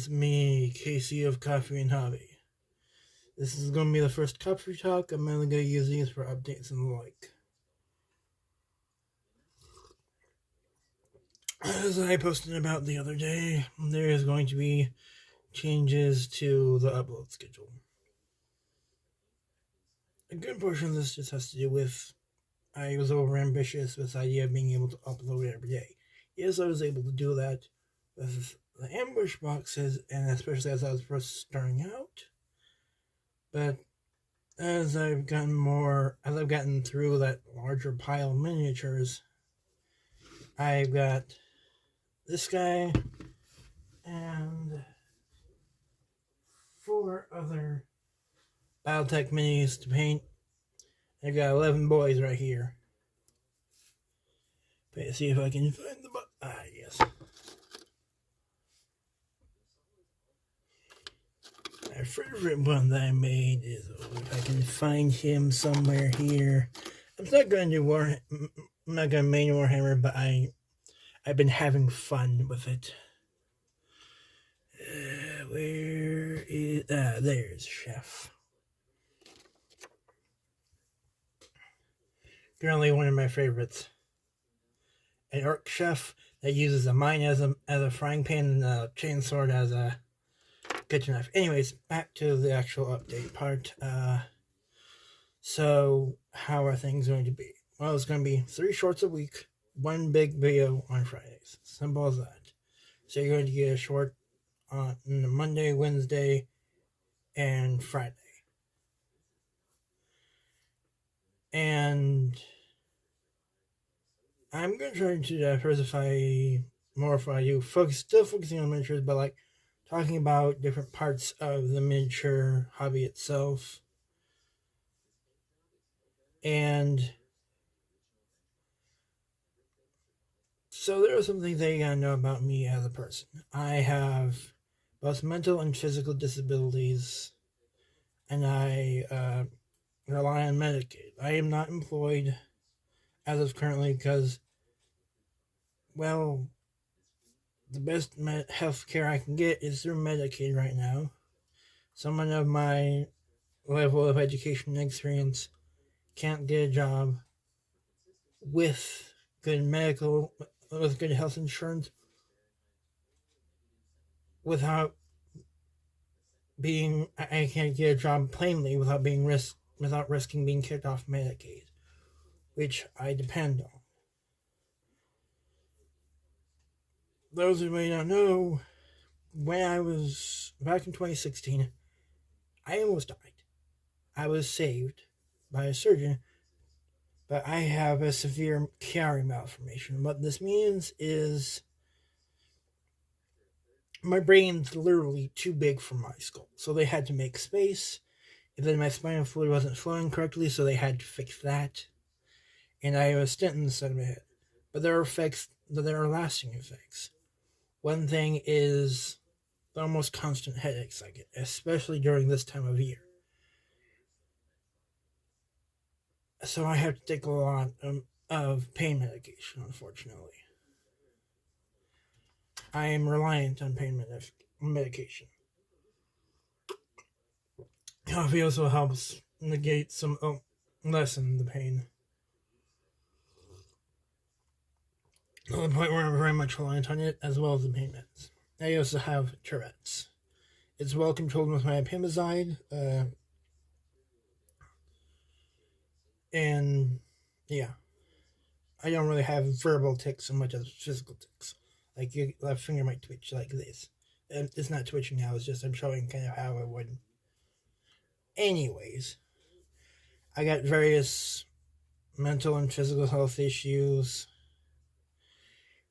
It's me, Casey of Coffee and Hobby. This is going to be the first coffee talk. I'm only going to use these for updates and the like. As I posted about the other day, there is going to be changes to the upload schedule. A good portion of this just has to do with I was over ambitious with the idea of being able to upload every day. Yes, I was able to do that with the ambush boxes, and especially as I was first starting out. But as I've gotten through that larger pile of miniatures, I've got this guy and 4 other Battletech minis to paint. I've got 11 boys right here. Let's see if I can find the yes. My favorite one that I made is, if I can find him somewhere here. I'm not going to do I'm not going to main Warhammer, but I've been having fun with it. Where is there's Chef. Currently one of my favorites. An orc chef that uses a mine as a frying pan and a chainsword as a kitchen knife. Anyways, back to the actual update part. So how are things going to be? Well, it's going to be 3 shorts a week, 1 big video on Fridays. Simple as that. So you're going to get a short on Monday, Wednesday, and Friday. And I'm going to try to diversify more for you. Still focusing on miniatures, but like talking about different parts of the miniature hobby itself. And so there are some things that you gotta know about me as a person. I have both mental and physical disabilities, and I rely on Medicaid. I am not employed as of currently because, well, the best health care I can get is through Medicaid right now. Someone of my level of education and experience can't get a job with good health insurance without I can't get a job plainly without risking being kicked off Medicaid, which I depend on. Those who may not know, when I was back in 2016, I almost died. I was saved by a surgeon, but I have a severe Chiari malformation. What this means is my brain's literally too big for my skull, so they had to make space. And then my spinal fluid wasn't flowing correctly, so they had to fix that. And I have a stent in the side of my head. But there are lasting effects. One thing is the almost constant headaches I get, especially during this time of year. So I have to take a lot of pain medication, unfortunately. I am reliant on pain medication. Coffee also helps negate lessen the pain. To the point where I'm very much reliant on it, as well as the pain meds. I also have Tourette's. It's well controlled with my Pimozide, and yeah, I don't really have verbal tics so much as physical tics. Like your left finger might twitch like this. And it's not twitching now, it's just I'm showing kind of how it would. Anyways, I got various mental and physical health issues,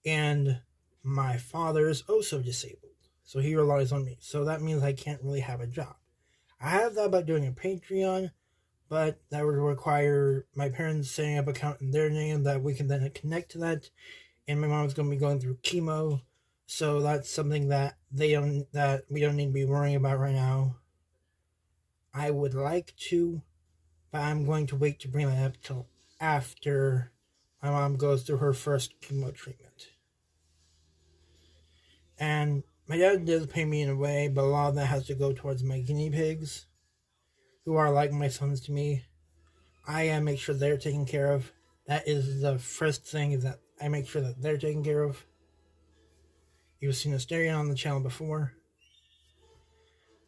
and my father is also disabled, so he relies on me. So that means I can't really have a job. I have thought about doing a Patreon, but that would require my parents setting up an account in their name that we can then connect to that. And my mom's going to be going through chemo, so that's something that we don't need to be worrying about right now. I would like to, but I'm going to wait to bring that up till after my mom goes through her first chemo treatment. And my dad does pay me in a way, but a lot of that has to go towards my guinea pigs, who are like my sons to me. I make sure they're taken care of. That is the first thing, is that I make sure that they're taken care of. You've seen Asterion on the channel before.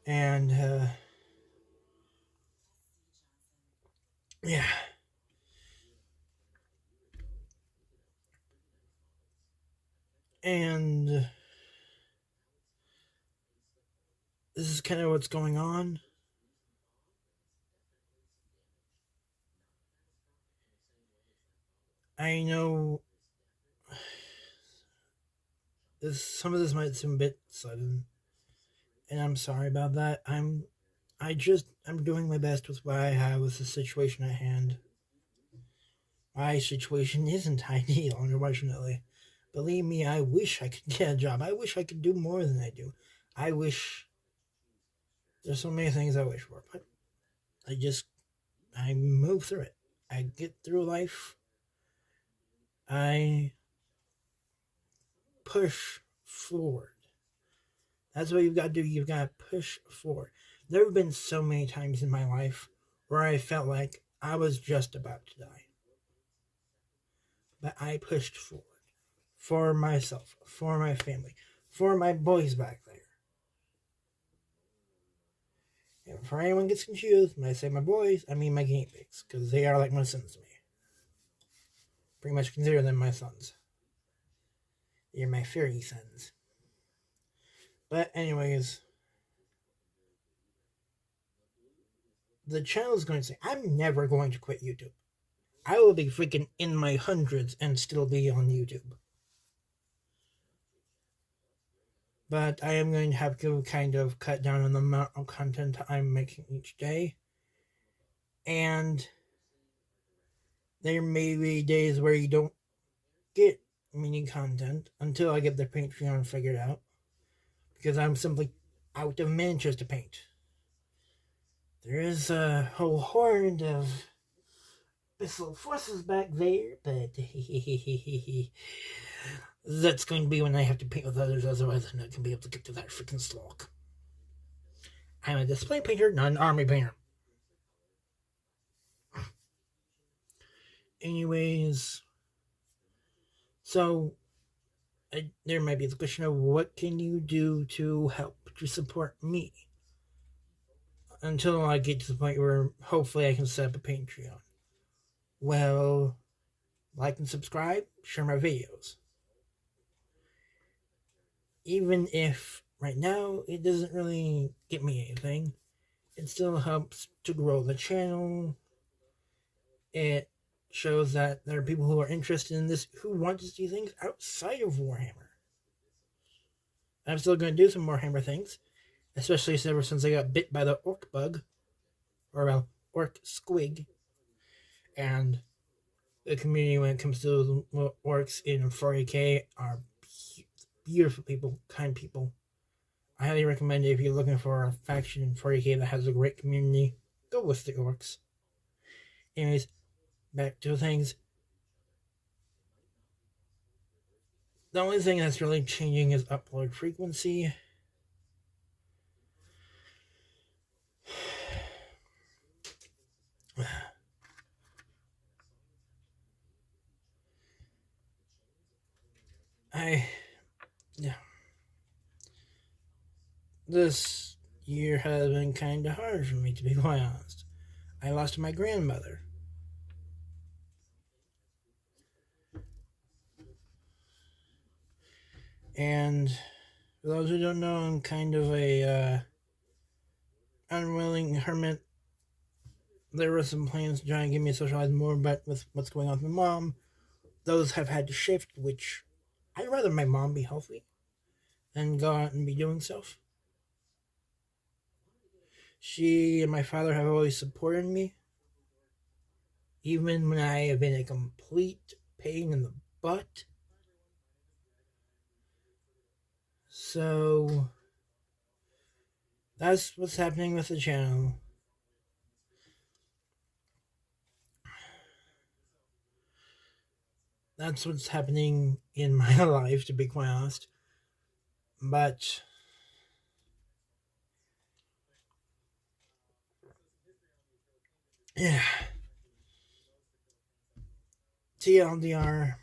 And, yeah. And this is kind of what's going on. I know some of this might seem a bit sudden, and I'm sorry about that. I'm doing my best with what I have with the situation at hand. My situation isn't ideal, unfortunately. Believe me, I wish I could get a job. I wish I could do more than I do. I wish there's so many things I wish for, but I move through it. I get through life. I push forward. That's what you've got to do. You've got to push forward. There have been so many times in my life where I felt like I was just about to die. But I pushed forward. For myself, for my family, for my boys back there. And before anyone gets confused, when I say my boys, I mean my guinea pigs, because they are like my sons to me. Pretty much consider them my sons. They're my fairy sons. But anyways, the channel is going to say, I'm never going to quit YouTube. I will be freaking in my hundreds and still be on YouTube. But I am going to have to kind of cut down on the amount of content I'm making each day. And there may be days where you don't get mini content until I get the Patreon figured out. Because I'm simply out of miniatures to paint. There is a whole horde of abyssal forces back there, but that's going to be when I have to paint with others, otherwise I'm not going to be able to get to that freaking slog. I'm a display painter, not an army painter. Anyways, so there might be the question of what can you do to help to support me until I get to the point where hopefully I can set up a Patreon. Well, like and subscribe, share my videos. Even if right now it doesn't really get me anything, it still helps to grow the channel. It shows that there are people who are interested in this, who want to see things outside of Warhammer. I'm still going to do some Warhammer things, especially ever since I got bit by the orc bug, or well, orc squig, and the community when it comes to orcs in 40k are beautiful people, kind people. I highly recommend it if you're looking for a faction in 40k that has a great community, go with the orcs. Anyways, back to things. The only thing that's really changing is upload frequency. This year has been kind of hard for me, to be quite honest. I lost my grandmother. And for those who don't know, I'm kind of a unwilling hermit. There were some plans to try and get me socialized more, but with what's going on with my mom, those have had to shift, which I'd rather my mom be healthy than go out and be doing stuff. She and my father have always supported me, even when I have been a complete pain in the butt. So that's what's happening with the channel. That's what's happening in my life, to be quite honest. But Yeah. TLDR,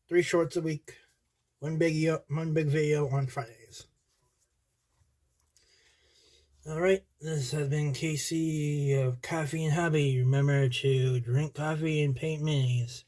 3 shorts a week, one big video on Fridays. Alright, this has been Casey of Coffee and Hobby. Remember to drink coffee and paint minis.